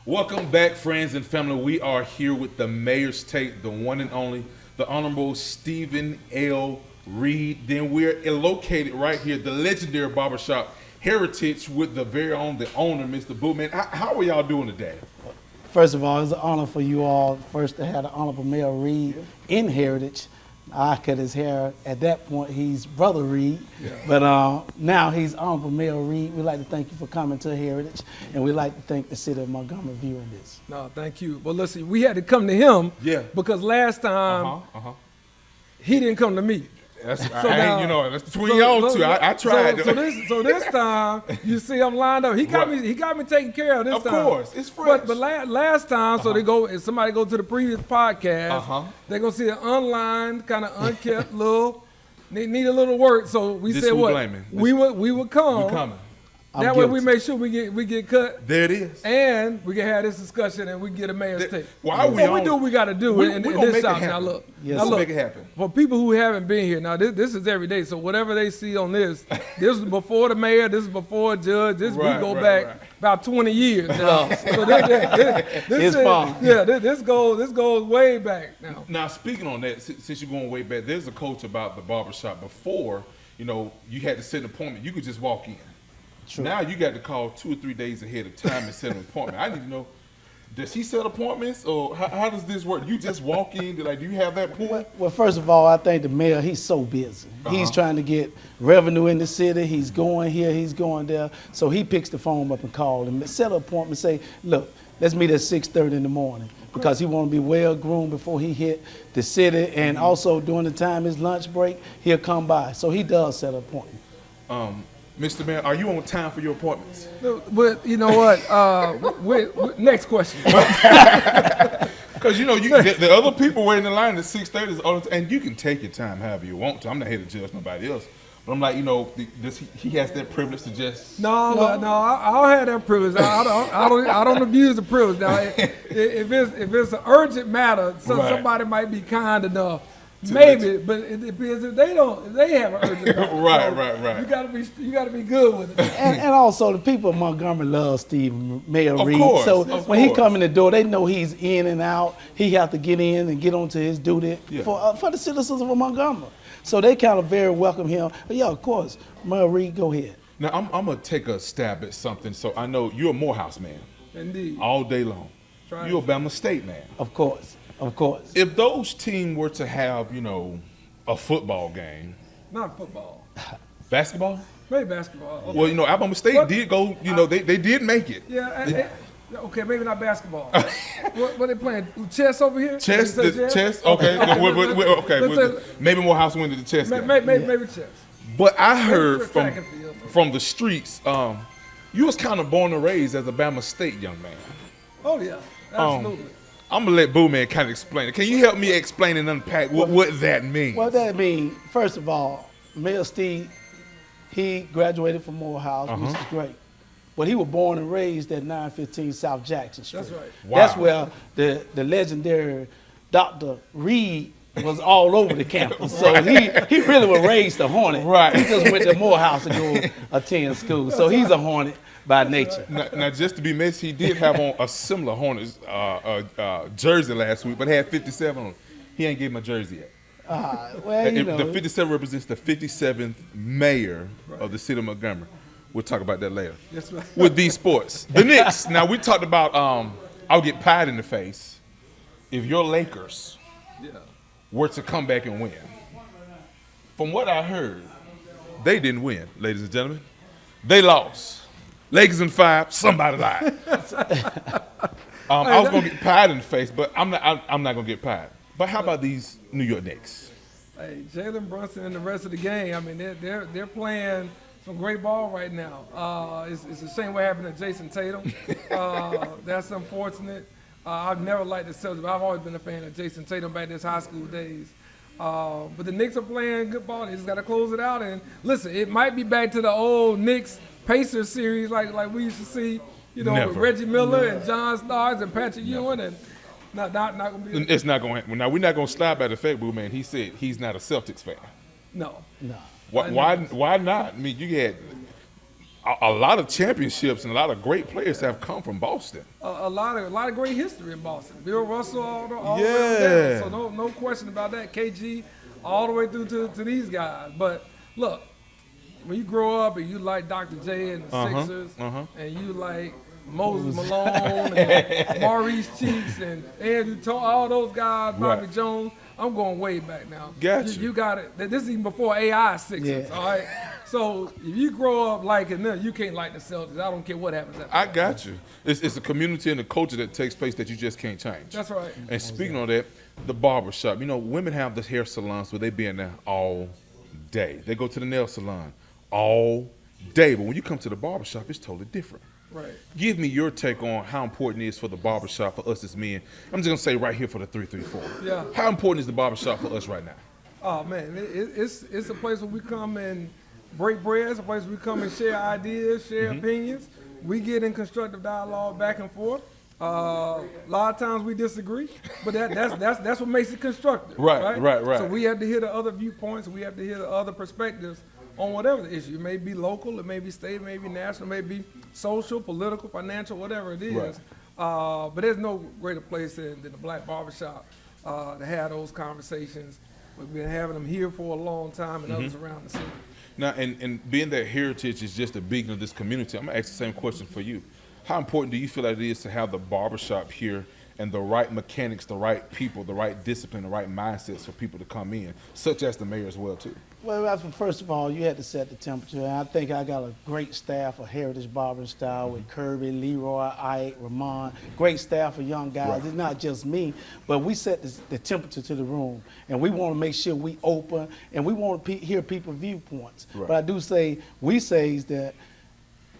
Welcome back, friends and family. We are here with the Mayor's Take, the one and only, the Honorable Stephen L. Reed. Then we're located right here, the legendary barbershop Heritage, with the very own, the owner, Mr. Boo. Man, how are y'all doing today? First of all, it's an honor for you all first to have the Honorable Mayor Reed in Heritage. I cut his hair. At that point, he's Brother Reed. Yeah. But now he's Honorable Mayor Reed. We'd like to thank you for coming to Heritage, and we'd like to thank the city of Montgomery viewing this. No, thank you. Well, listen, we had to come to him because last time he didn't come to me. That's that's between y'all two. I tried. So this time, you see, I'm lined up. He got me taken care of this time. Of course, it's fresh. But last time, so they go. If somebody go to the previous podcast, they're gonna see an online, kind of unkept little. Need a little work. So we said what? We would come. We're coming. That way we make sure we get cut. There it is. And we can have this discussion and we can get a mayor's take. Why we do what we got to do in this South. Now look. Let's make it happen. For people who haven't been here, now this is every day. So whatever they see on this is before the mayor, this is before a judge. We go back about 20 years now. So this fun. Yeah, this goes way back now. Now speaking on that, since you're going way back, there's a coach about the barbershop. Before, you had to set an appointment. You could just walk in. True. Now you got to call 2 or 3 days ahead of time and set an appointment. I need to know, does he set appointments, or how does this work? You just walk in, do you have that point? Well, first of all, I think the mayor, he's so busy. He's trying to get revenue in the city. He's going here, he's going there. So he picks the phone up and calls and set an appointment, say, look, let's meet at 6:30 in the morning, because he want to be well groomed before he hit the city, and also during the time his lunch break, he'll come by. So he does set an appointment. Mr. Mayor, are you on time for your appointments? But you know what? Next question. Because the other people waiting in line at 6:30, and you can take your time however you want to. I'm not here to judge nobody else, but I'm like, he has that privilege to just. No, I don't have that privilege. I don't abuse the privilege. Now, if it's an urgent matter, somebody might be kind enough. Maybe, but it depends if they have an urgent matter. Right. You gotta be good with it. And also the people of Montgomery love Mayor Reed. Course, so when he come in the door, they know he's in and out. He have to get in and get onto his duty for the citizens of Montgomery. So they kind of very welcome him. But of course, Mayor Reed, go ahead. Now I'm gonna take a stab at something. So I know you're a Morehouse man. Indeed. All day long. You're a Bama State man. Of course. If those teams were to have, a football game. Not football. Basketball? Maybe basketball. Okay. Well, Alabama State did go, they did make it. Yeah. Okay, maybe not basketball. what they playing? Chess over here? Chess? Okay. Okay. Maybe Morehouse went to the chess game. Maybe chess. But I heard from the streets, you was kind of born and raised as a Bama State young man. Oh, yeah. Absolutely. I'm going to let Boo Man kind of explain it. Can you help me explain and unpack what that means? What that means, first of all, Mayor Steve, he graduated from Morehouse, which is great. But he was born and raised at 915 South Jackson Street. That's right. Wow. That's where the legendary Dr. Reed was all over the campus. So he really was raised a Hornet. Right. He just went to Morehouse to go attend school. So he's a Hornet by nature. Now, just to be messy, he did have on a similar Hornets jersey last week, but had 57 on it. He ain't gave him a jersey yet. The 57 represents the 57th mayor of the city of Montgomery. We'll talk about that later. That's right. With these sports. The Knicks. Now, we talked about I'll get pied in the face if your Lakers were to come back and win. From what I heard, they didn't win, ladies and gentlemen. They lost. Lakers in 5, somebody lied. I was gonna get pied in the face, but I'm not gonna get pied. But how about these New York Knicks? Hey, Jalen Brunson and the rest of the gang. I mean, they're playing some great ball right now. It's a shame what happened to Jason Tatum. That's unfortunate. I've never liked the Celtics, but I've always been a fan of Jason Tatum back in his high school days. But the Knicks are playing good ball. They just got to close it out. And listen, it might be back to the old Knicks Pacers series like we used to see, with Reggie Miller and John Starks and Patrick Ewing, and not gonna be. It's not gonna happen. Now we're not gonna slide by the fact, Boo Man. He said he's not a Celtics fan. No. Why not? I mean, you had a lot of championships and a lot of great players have come from Boston. A lot of great history in Boston. Bill Russell, all the way Yeah. down. So no question about that. KG, all the way through to these guys. But look, when you grow up and you like Dr. J and the Sixers, and you like Moses Malone and Maurice Cheeks and Andrew all those guys, Bobby Right. Jones, I'm going way back now. Gotcha. You got it. This is even before AI Sixers, Yeah. all right? So if you grow up liking them, you can't like the Celtics. I don't care what happens after I that. got you. It's a community and a culture that takes place that you just can't change. That's right. And speaking of that, the barber shop. You know, women have the hair salons where they be in there all day. They go to the nail salon all day. But when you come to the barber shop, it's totally different. Right. Give me your take on how important it is for the barber shop for us as men. I'm just gonna say right here for the 334. Yeah. How important is the barber shop for us right now? Oh man, it's a place where we come and break bread. It's a place where we come and share ideas, share opinions. We get in constructive dialogue back and forth. A lot of times we disagree, but that's what makes it constructive. Right. So we have to hear the other viewpoints. We have to hear the other perspectives on whatever the issue. It may be local, it may be state, it may be national, it may be social, political, financial, whatever it is. Right. But there's no greater place than the Black Barbershop to have those conversations. We've been having them here for a long time and others around the city. Now, and being that heritage is just a beacon of this community, I'm gonna ask the same question for you. How important do you feel that it is to have the barbershop here and the right mechanics, the right people, the right discipline, the right mindsets for people to come in, such as the mayor as well too? Well, first of all, you had to set the temperature. And I think I got a great staff of Heritage Barbering Style with Kirby, Leroy, Ike, Ramon. Great staff of young guys. Right. It's not just me, but we set the temperature to the room. And we want to make sure we open, and we want to hear people's viewpoints. Right. But I do say, we say is that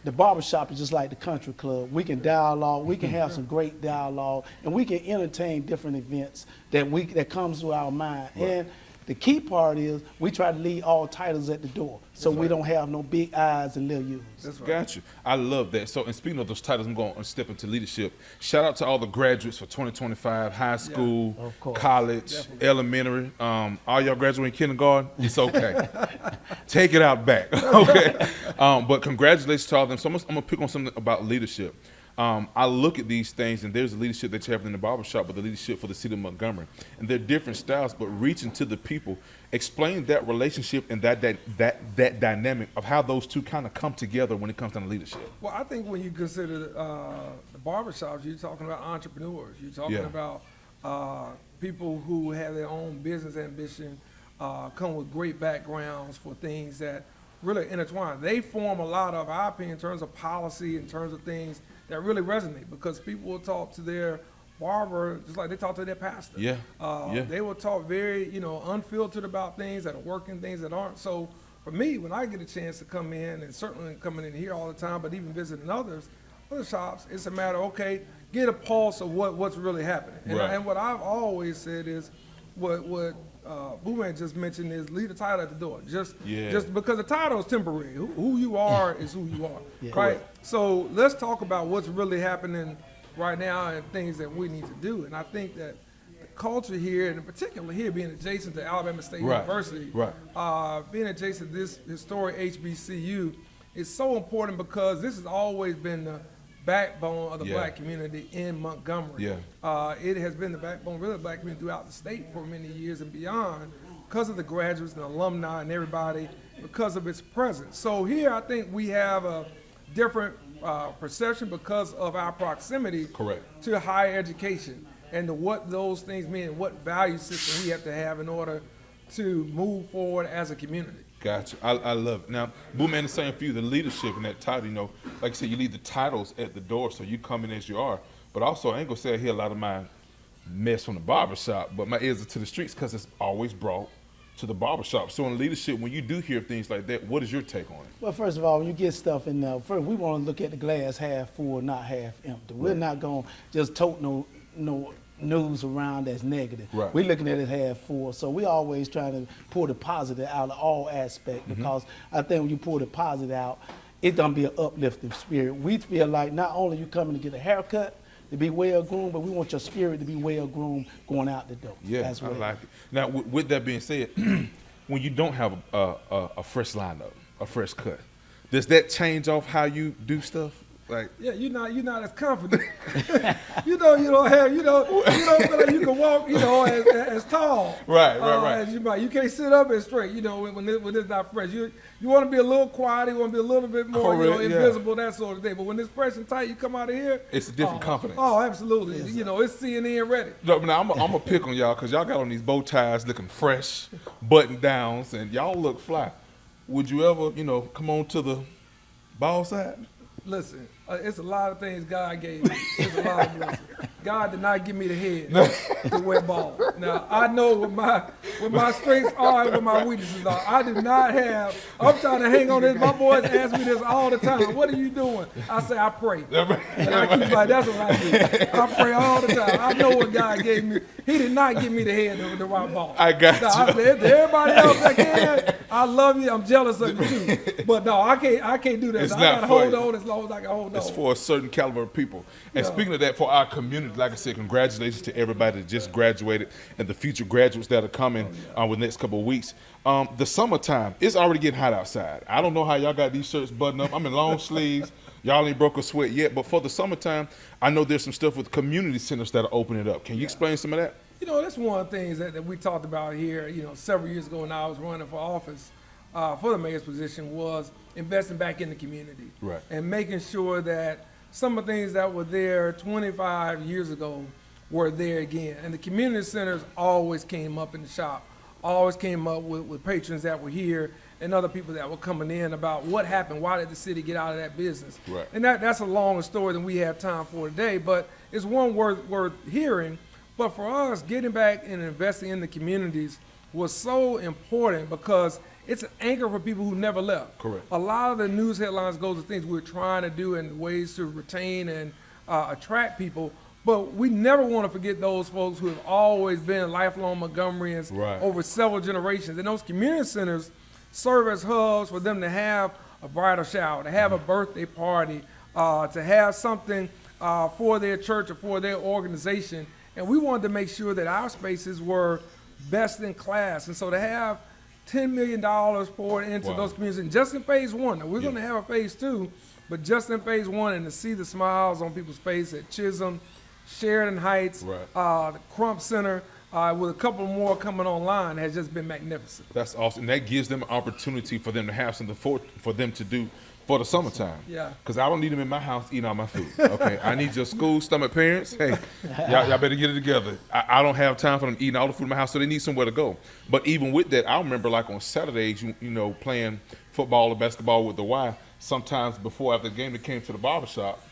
the barbershop is just like the country club. We can dialogue, we can have some great dialogue, and we can entertain different events that comes to our mind. Right. And the key part is we try to leave all titles at the door, so we don't have no big I's and little U's. That's right. Got you. I love that. So, and speaking of those titles, I'm going to step into leadership. Shout out to all the graduates for 2025, high school, Of course. college, elementary. All y'all graduating kindergarten, it's okay. Take it out back, okay? But congratulations to all of them. So I'm gonna pick on something about leadership. I look at these things, and there's a leadership that you have in the barbershop, but the leadership for the city of Montgomery. And they're different styles, but reaching to the people. Explain that relationship and that dynamic of how those two kind of come together when it comes down to leadership. Well, I think when you consider the barbershops, you're talking about entrepreneurs. You're talking Yeah. about people who have their own business ambition, come with great backgrounds for things that really intertwine. They form a lot of our opinion in terms of policy, in terms of things that really resonate, because people will talk to their barber just like they talk to their pastor. Yeah. They will talk very, unfiltered about things that are working, things that aren't. So for me, when I get a chance to come in, and certainly coming in here all the time, but even visiting other shops, it's a matter of, okay, get a pulse of what's really happening. Right. And what I've always said is, what Boo-Man just mentioned is leave the title at the door. Just because the title is temporary. Who you are is who you are, right? Correct. So let's talk about what's really happening right now and things that we need to do. And I think that the culture here, and in particular here being adjacent to Alabama State University, being adjacent to this historic HBCU is so important, because this has always been the backbone of the black community in Montgomery. It has been the backbone really of the black community throughout the state for many years and beyond, because of the graduates and alumni and everybody, because of its presence. So here I think we have a different perception because of our proximity to higher education and to what those things mean and what value system we have to have in order to move forward as a community. Gotcha. I love it. Now, Boo-Man, the same for you, the leadership in that title, like I said, you leave the titles at the door, so you come in as you are. But also, I ain't gonna say I hear a lot of my mess from the barbershop, but my ears are to the streets, because it's always brought to the barbershop. So in leadership, when you do hear things like that, what is your take on it? Well, first of all, when you get stuff in there, first we want to look at the glass half full, not half empty. We're not going to just tote no news around that's negative. Right. We're looking at it half full. So we always try to pull the positive out of all aspects, because I think when you pull the positive out, it's going to be an uplifting spirit. We feel like not only you coming to get a haircut, to be well groomed, but we want your spirit to be well groomed going out the door. Yeah, as well. I like it. Now, with that being said, when you don't have a fresh lineup, a fresh cut, Does that change off how you do stuff? Like, Yeah, you're not as confident. you don't feel like you can walk, as tall. Right. As you might. You can't sit up as straight, when it's not fresh. You want to be a little quiet, you want to be a little bit more, Correct, yeah. invisible, that sort of thing. But when it's fresh and tight, you come out of here. it's a different confidence. Oh, absolutely. It's CNN ready. Look, now I'm gonna pick on y'all because y'all got on these bow ties looking fresh, button downs, and y'all look fly. Would you ever, come on to the ball side? Listen, it's a lot of things God gave me. It's a lot of blessings. God did not give me the head to wear ball. Now I know what my strengths are and what my weaknesses are. I do not have. I'm trying to hang on this. My boys ask me this all the time. What are you doing? I say I pray. And I keep like that's what I do. I pray all the time. I know what God gave me. He did not give me the head to right ball. I got now, you. To everybody else that can, I love you. I'm jealous of you too. But no, I can't do that. It's I not gotta for hold you. on as long as I can hold on. It's for a certain caliber of people. And Yeah. speaking of that, for our community, like I said, congratulations to everybody that just graduated and the future graduates that are coming with the next couple of weeks. The summertime, it's already getting hot outside. I don't know how y'all got these shirts buttoned up. I'm in long sleeves. Y'all ain't broke a sweat yet. But for the summertime, I know there's some stuff with community centers that are opening up. Can you explain some of that? That's one of the things that we talked about here, several years ago when I was running for office for the mayor's position was investing back in the community. Right. And making sure that some of the things that were there 25 years ago were there again. And the community centers always came up in the shop, always came up with patrons that were here and other people that were coming in about what happened, why did the city get out of that business. Right. And that's a longer story than we have time for today, but it's one worth hearing. But for us, getting back and investing in the communities was so important because it's an anchor for people who never left. Correct. A lot of the news headlines go to things we're trying to do and ways to retain and attract people, but we never want to forget those folks who have always been lifelong Montgomeryans Right. over several generations. And those community centers serve as hubs for them to have a bridal shower, to have a birthday party, to have something for their church or for their organization. And we wanted to make sure that our spaces were best in class. And so to have $10 million poured into Wow. those communities, and just in phase one. Now, we're Yeah. going to have a phase two, but just in phase one, and to see the smiles on people's face at Chisholm, Sheridan Heights, Right. the Crump Center, with a couple more coming online, has just been magnificent. That's awesome. And that gives them an opportunity for them to have something for them to do for the summertime. Yeah. Because I don't need them in my house eating all my food. Okay. I need your school stomach parents. Hey, y'all better get it together. I don't have time for them eating all the food in my house, so they need somewhere to go. But even with that, I remember like on Saturdays, playing football or basketball with the Y. Sometimes before after the game, they came to the barbershop.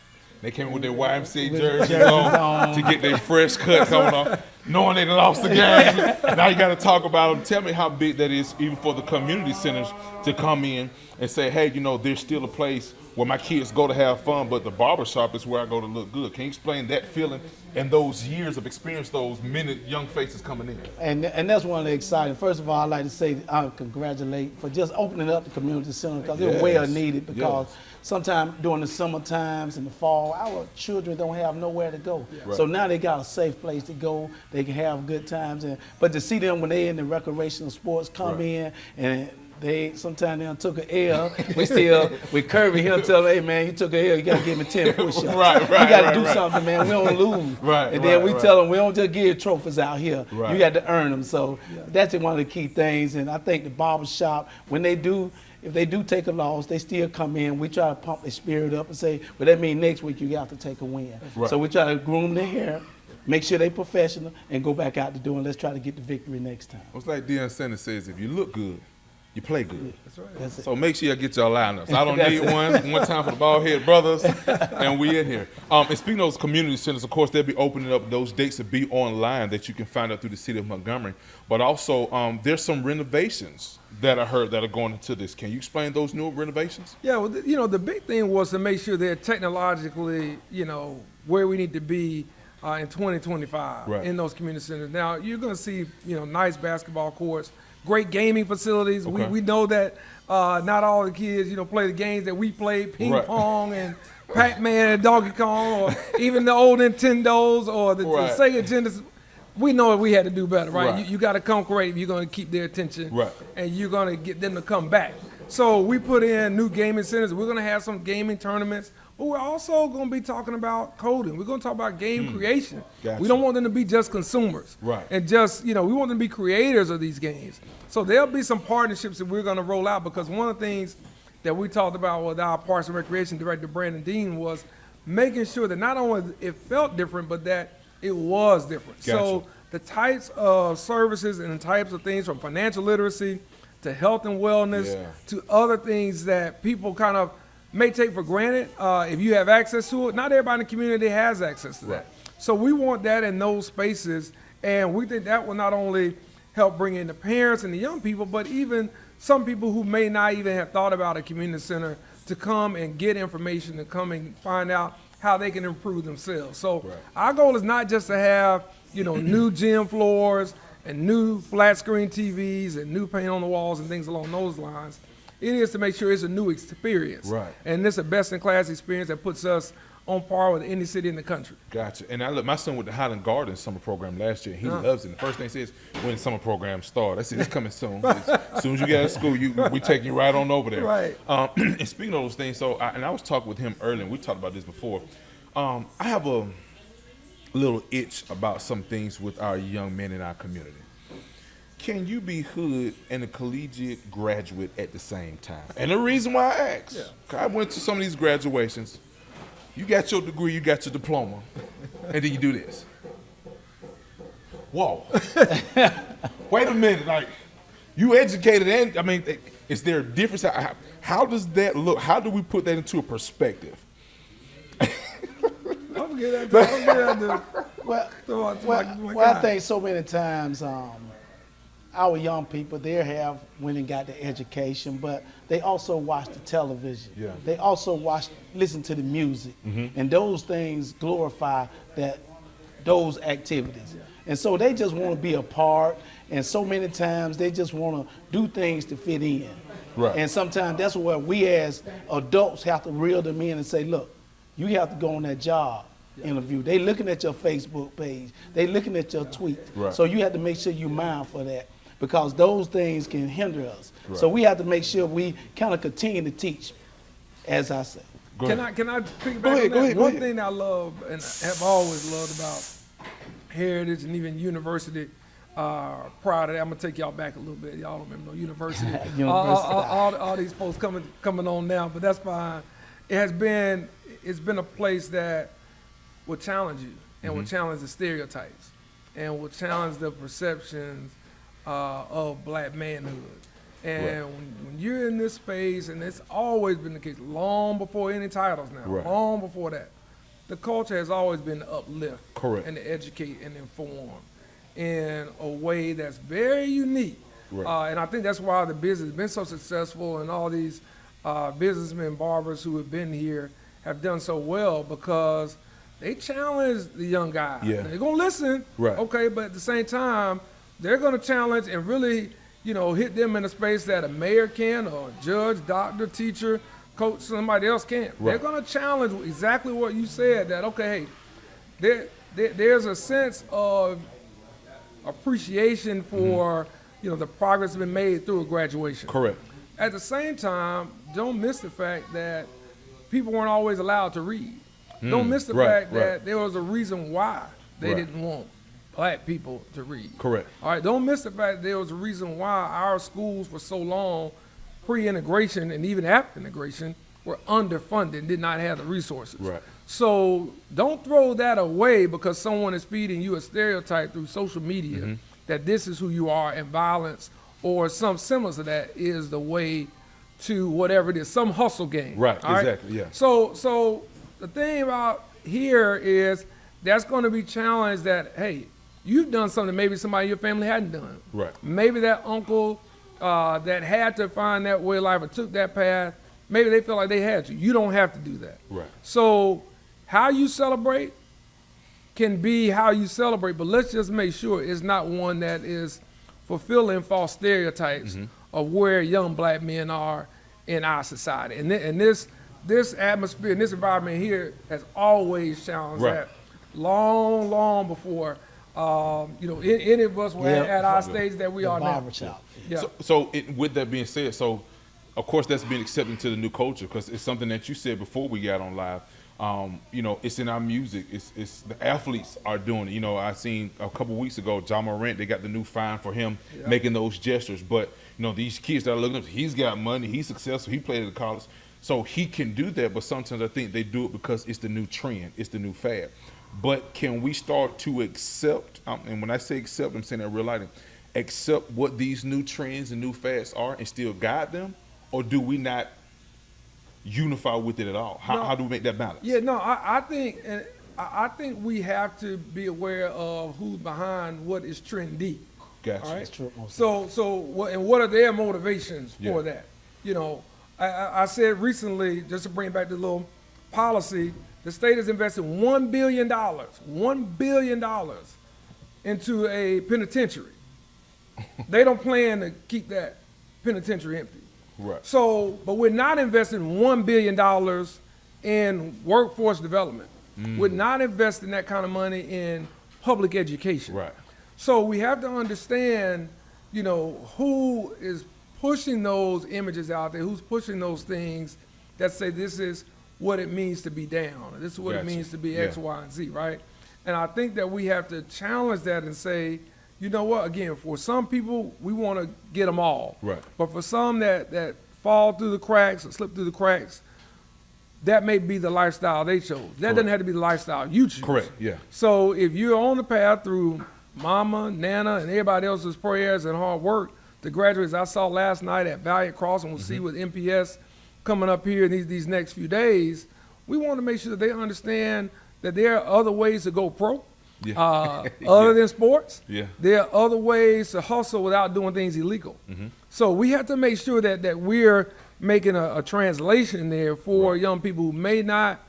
They came in with their YMCA jerseys on to get their fresh cut coming off, knowing they done lost the game. Now you got to talk about them. Tell me how big that is, even for the community centers to come in and say, hey, there's still a place where my kids go to have fun, but the barbershop is where I go to look good. Can you explain that feeling and those years of experience, those many young faces coming in? And that's one of the exciting. First of all, I'd like to say I congratulate for just opening up the community center because it's well Yes. needed. Because Yes. sometimes during the summer times and the fall, our children don't have nowhere to go. Right. So now they got a safe place to go. They can have good times. But to see them when they in the recreational sports come Right. in and sometimes they done took an L. We Kirby, he'll tell them, hey man, you took an L, you gotta give me 10 push-ups. Right, You gotta right, do right. something, man. We don't lose. Right, And then right, we right. tell them we don't just give trophies out here. Right. You got to earn them. So that's one of the key things. And I think the barbershop, if they do take a loss, they still come in. We try to pump their spirit up and say, well, that means next week you got to take a win. Right. So we try to groom their hair, make sure they professional, and go back out to do, and let's try to get the victory next time. It's like Deion Sanders says, if you look good, you play good. That's right. That's it. So make sure you get your lineups. I don't That's need it. one time for the bald head brothers, and we in here. And speaking of those community centers, of course, they'll be opening up those dates to be online that you can find out through the city of Montgomery. But also, there's some renovations that I heard that are going into this. Can you explain those new renovations? Yeah, well, the big thing was to make sure they're technologically, where we need to be in 2025 Right. in those community centers. Now, you're going to see, nice basketball courts, great gaming facilities. Okay. We know that not all the kids, play the games that we play, ping Right. pong and Pac-Man and Donkey Kong, or even the old Nintendos or the Right. Sega Genesis. We know that we had to do better, right? Right. You got to come creative. You're going to keep their attention, Right. and you're going to get them to come back. So we put in new gaming centers. We're going to have some gaming tournaments, but we're also going to be talking about coding. We're going to talk about game creation. Gotcha. We don't want them to be just consumers. Right. And just, we want them to be creators of these games. So there'll be some partnerships that we're going to roll out, because one of the things that we talked about with our Parks and Recreation Director, Brandon Dean, was making sure that not only it felt different, but that it was different. Gotcha. So the types of services and the types of things, from financial literacy to health and wellness to other things that people kind of may take for granted, if you have access to it, not everybody in the community has access to that. So we want that in those spaces, and we think that will not only help bring in the parents and the young people, but even some people who may not even have thought about a community center to come and get information, to come and find out how they can improve themselves. So our goal is not just to have, new gym floors and new flat screen TVs and new paint on the walls and things along those lines. It is to make sure it's a new experience. Right. And it's a best-in-class experience that puts us on par with any city in the country. Gotcha. And I look, my son went to Highland Gardens summer program last year. He loves it. The first thing he says, when the summer program starts, I said, it's coming soon. As soon as you get out of school, we taking you right on over there. Right. And speaking of those things, I was talking with him earlier, and we talked about this before. I have a little itch about some things with our young men in our community. Can you be hood and a collegiate graduate at the same time? And the reason why I asked, I went to some of these graduations. You got your degree, you got your diploma, and then you do this. Whoa. Wait a minute, like, you educated, and I mean, is there a difference? How does that look? How do we put that into a perspective? Well, I think so many times our young people, they have went and got the education, but they also watch the television. Yeah. They also listen to the music, and those things glorify those activities. Yeah. And so they just want to be a part, and so many times they just want to do things to fit in. Right. And sometimes that's where we as adults have to reel them in and say, look, you have to go on that job interview. They looking at your Facebook page. They looking at your tweet. Right. So you have to make sure you mindful of that, because those things can hinder us. Right. So we have to make sure we kind of continue to teach, as I say. Can I piggyback on that? One thing I love and have always loved about Heritage and even University, prior to that, I'm gonna take y'all back a little bit. Y'all don't remember no University. all these folks coming on now, but that's fine. It's been a place that will challenge you and will challenge the stereotypes and will challenge the perceptions of black manhood. And when you're in this space, and it's always been the case, long before any titles now, long before that, the culture has always been to uplift and to educate and inform in a way that's very unique. And I think that's why the business has been so successful, and all these businessmen, barbers who have been here have done so well, because they challenge the young guys. Yeah. They're going to listen, okay, but at the same time, they're going to challenge and really, hit them in a space that a mayor can, or a judge, doctor, teacher, coach, somebody else can't. They're going to challenge exactly what you said, that, okay, hey, there's a sense of appreciation for, the progress that's been made through a graduation. Correct. At the same time, don't miss the fact that people weren't always allowed to read. Don't miss the fact that there was a reason why they didn't want black people to read. Correct. All right, don't miss the fact that there was a reason why our schools for so long, pre-integration and even after integration, were underfunded and did not have the resources. Right. So don't throw that away because someone is feeding you a stereotype through social media that this is who you are, and violence or some semblance of that is the way to whatever it is, some hustle game. Right, all exactly, yeah. So the thing about here is that's going to be challenged that, hey, you've done something maybe somebody in your family hadn't done. Right. Maybe that uncle that had to find that way of life or took that path, maybe they feel like they had to. You don't have to do that. Right. So how you celebrate can be how you celebrate, but let's just make sure it's not one that is fulfilling false stereotypes of where young black men are in our society. And this atmosphere and this environment here has always challenged that long before any of us were at our stage that we are now. Barbershop. Yeah. So with that being said, of course, that's been accepted into the new culture because it's something that you said before we got on live. You know, it's in our music. It's the athletes are doing it. You know, I seen a couple weeks ago, Ja Morant, they got the new fine for him making those gestures. But, you know, these kids that are looking up, he's got money, he's successful, he played at college. So he can do that, but sometimes I think they do it because it's the new trend, it's the new fad. But can we start to accept, and when I say accept, I'm saying that real lighting, accept what these new trends and new fads are and still guide them? Or do we not unify with it at all? How do we make that balance? Yeah, no, I think we have to be aware of who's behind what is trendy. Gotcha. All right. That's true. What are their motivations for Yeah. that? You know, I said recently, just to bring back the little policy, the state has invested $1 billion into a penitentiary. They don't plan to keep that penitentiary empty. Right. So, but we're not investing $1 billion in workforce development. We're not investing that kind of money in public education. Right. So we have to understand, you know, who is pushing those images out there, who's pushing those things that say this is what it means to be down, or this is what it Gotcha. means to be Yeah. X, Y, and Z, right? And I think that we have to challenge that and say, you know what, again, for some people, we want to get them all. Right. But for some that fall through the cracks or slip through the cracks, that may be the lifestyle they chose. That doesn't have to be the lifestyle you choose. Correct, yeah. So if you're on the path through mama, nana, and everybody else's prayers and hard work, the graduates I saw last night at Valiant Cross and we'll see with MPS coming up here in these next few days, we want to make sure that they understand that there are other ways to go pro. Yeah. Other than sports, Yeah. there are other ways to hustle without doing things illegal. So we have to make sure that we're making a translation there for young people who may not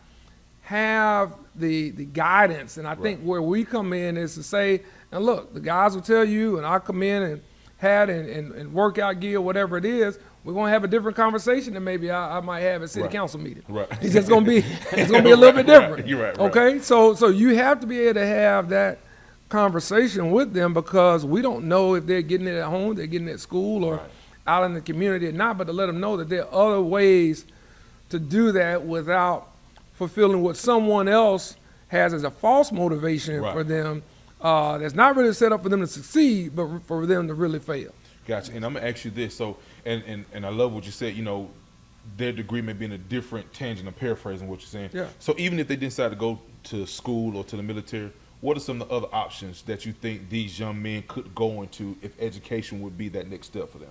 have the guidance. And I think where we come in is to say, and look, the guys will tell you, and I'll come in and hat and workout gear, whatever it is, we're gonna have a different conversation than maybe I might have at city council meeting. Right. It's just gonna be a little bit different. You're right. Okay, so you have to be able to have that conversation with them because we don't know if they're getting it at home, they're getting it at school, or out in the community or not. But to let them know that there are other ways to do that without fulfilling what someone else has as a false motivation for them. That's not really set up for them to succeed, but for them to really fail. Gotcha. And I'm gonna ask you this. So, and I love what you said. You know, their degree may be in a different tangent. I'm paraphrasing what you're saying. Yeah. So even if they decide to go to school or to the military, what are some of the other options that you think these young men could go into if education would be that next step for them?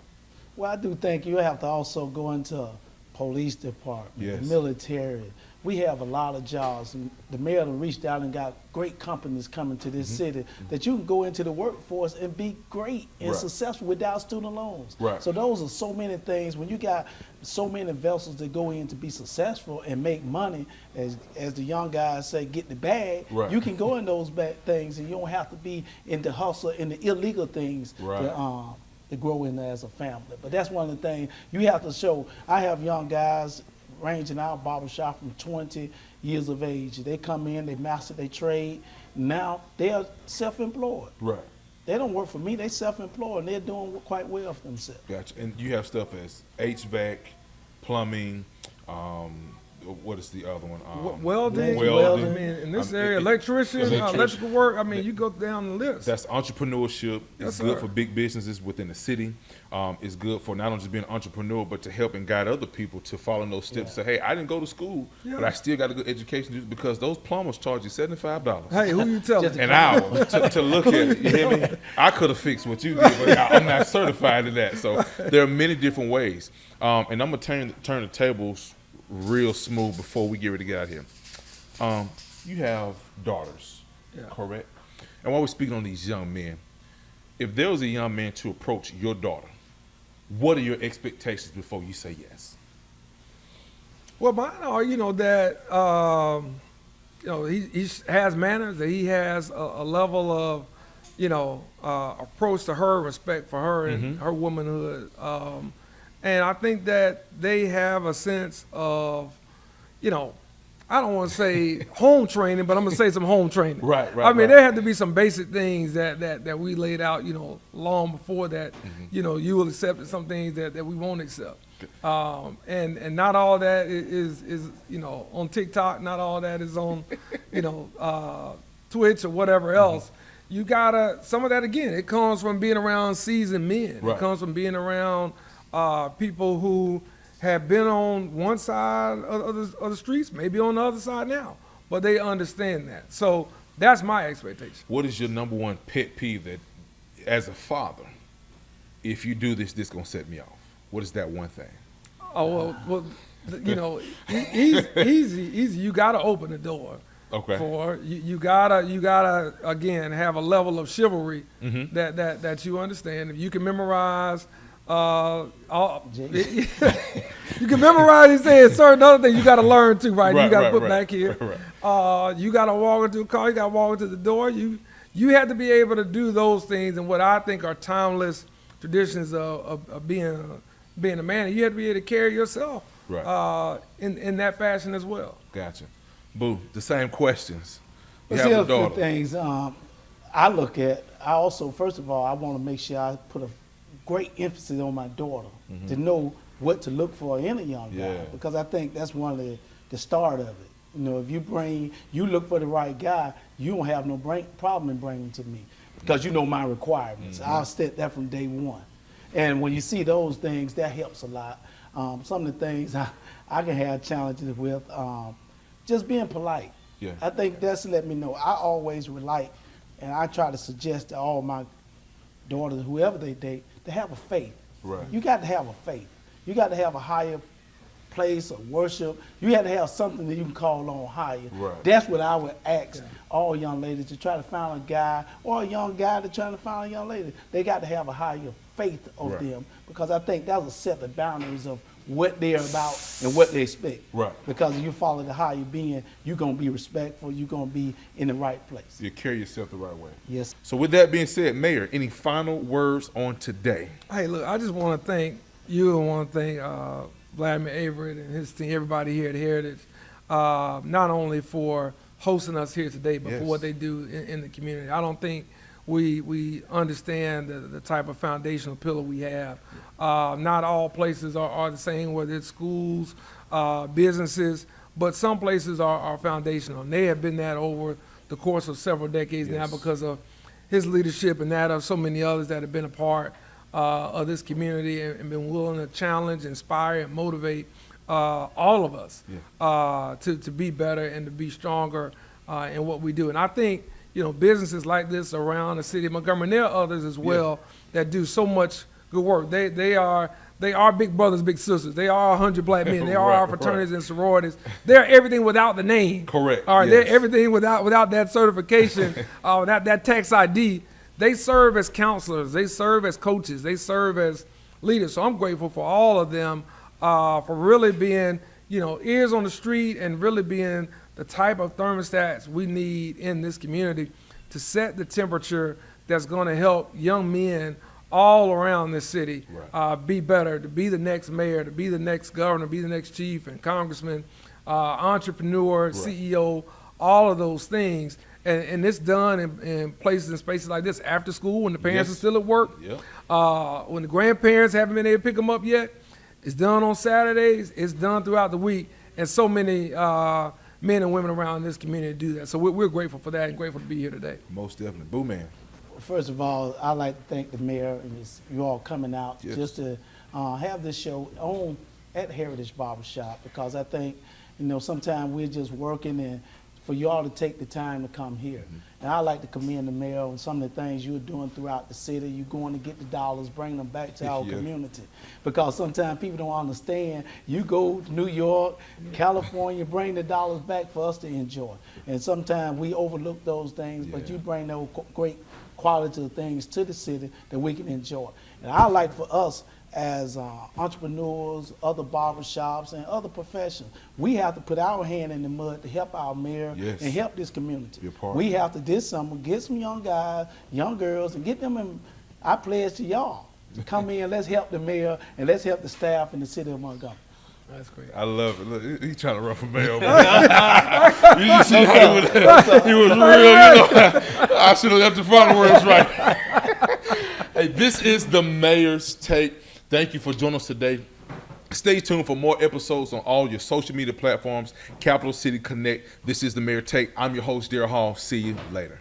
Well, I do think you have to also go into police department, Yes. the military. We have a lot of jobs. And the mayor done reached out and got great companies coming to this city that you can go into the workforce and be great and Right. successful without student loans. Right. So those are so many things. When you got so many vessels that go in to be successful and make money, as the young guys say, get the bag, Right. you can go in those things and you don't have to be in the hustle, in the illegal things Right. to grow in there as a family. But that's one of the things you have to show. I have young guys ranging out barbershop from 20 years of age. They come in, they master their trade. Now they are self-employed. Right. They don't work for me, they self-employed and they're doing quite well for themselves. Gotcha. And you have stuff as HVAC, plumbing. What is the other one? Welding, welding. I mean, in this Um, area, it- electrician, electrician. electrical work, I mean, you go down the list. That's entrepreneurship. Yes, It's good sir. for big businesses within the city. It's good for not only just being an entrepreneur, but to help and guide other people to follow in those steps. Say, hey, I didn't go to school, but I still got a good education because those plumbers charge you $75 Hey, who you telling? an hour to look at it. You hear me? I could have fixed what you did, but I'm not certified in that. So there are many different ways. And I'm gonna turn the tables real smooth before we get ready to get out here. You have daughters, correct? And while we're speaking on these young men, if there was a young man to approach your daughter, what are your expectations before you say yes? Well, mine are, that, he has manners, that he has a level of, approach to her, respect for her and her womanhood. And I think that they have a sense of, I don't want to say home training, but I'm gonna say some home training. Right. I mean, there had to be some basic things that we laid out, long before that. You will accept some things that we won't accept. And not all that is on TikTok. Not all that is on, Twitch or whatever else. You gotta, some of that again, it comes from being around seasoned men. Right. It comes from being around people who have been on one side of the streets, maybe on the other side now, but they understand that. So that's my expectation. What is your number one pet peeve that, as a father, if you do this gonna set me off? What is that one thing? Oh well, easy. You gotta open the door. Okay. For you gotta again have a level of chivalry that you understand. If you can memorize, you can memorize. He said certain other things you gotta learn too, right? You gotta put back here. Right. You gotta walk into a car. You gotta walk into the door. You have to be able to do those things, and what I think are timeless traditions of being a man. You have to be able to carry yourself in that fashion as well. Gotcha. Boo, the same questions. You But have see, a a few daughter. things I look at. I also, first of all, I want to make sure I put a great emphasis on my daughter to know what to look for in a young guy, Yeah. because I think that's one of the start of it. If you look for the right guy, you won't have no problem in bringing him to me, because you know my requirements. I'll set that from day one. And when you see those things, that helps a lot. Some of the things I can have challenges with, just being polite. Yeah. I think that's let me know. I always relate, and I try to suggest to all my daughters, whoever they date, to have a faith. Right. You got to have a faith. You got to have a higher place of worship. You have to have something that you can call on higher. Right. That's what I would ask all young ladies to try to find a guy, or a young guy to try to find a young lady. They got to have a higher faith of them, because I think that will set the boundaries of what they're about and what they expect. Right. Because if you follow the higher being, you're going to be respectful, you're going to be in the right place. You carry yourself the right way. Yes. So with that being said, Mayor, any final words on today? Hey, look, I just want to thank you and want to thank Vladimir Avery and his team, everybody here at Heritage, not only for hosting us here today, but for what they do in the community. I don't think we understand the type of foundational pillar we have. Not all places are the same, whether it's schools, businesses, but some places are foundational. And they have been that over the course of several decades now, because of his leadership and that of so many others that have been a part of this community and been willing to challenge, inspire, and motivate all of us to be better and to be stronger in what we do. And I think businesses like this around the city of Montgomery, and there are others as well that do so much good work. They are big brothers, big sisters. They are 100 black men. They are our fraternities and sororities. They're everything without the name. Correct. All right, they're everything without that certification, that tax ID. They serve as counselors. They serve as coaches. They serve as leaders. So I'm grateful for all of them for really being, ears on the street and really being the type of thermostats we need in this community to set the temperature that's going to help young men all around this city be better, to be the next mayor, to be the next governor, be the next chief and congressman, entrepreneur, CEO, all of those things. And it's done in places and spaces like this, after school, when the parents are still at work, when the grandparents haven't been able to pick them up yet. It's done on Saturdays. It's done throughout the week. And so many men and women around this community do that. So we're grateful for that and grateful to be here today. Most definitely. Boo Man. First of all, I'd like to thank the mayor and you all coming out just to have this show on at Heritage Barbershop, because I think, sometimes we're just working, and for you all to take the time to come here. And I'd like to commend the mayor on some of the things you're doing throughout the city. You're going to get the dollars, bring them back to our community. Because sometimes people don't understand. You go to New York, California, bring the dollars back for us to enjoy. And sometimes we overlook those things, but you bring those great quality of things to the city that we can enjoy. And I like for us as entrepreneurs, other barbershops, and other professions, we have to put our hand in the mud to help our mayor and help this community. We have to this summer get some young guys, young girls, and get them in. I pledge to y'all to come in. Let's help the mayor and let's help the staff in the city of Montgomery. That's great. I love it. Look, he trying to run for mayor. You see how he was real, I should have left the final words right. Hey, this is the Mayor's Take. Thank you for joining us today. Stay tuned for more episodes on all your social media platforms. Capital City Connect. This is the Mayor's Take. I'm your host, Darryl Hall. See you later.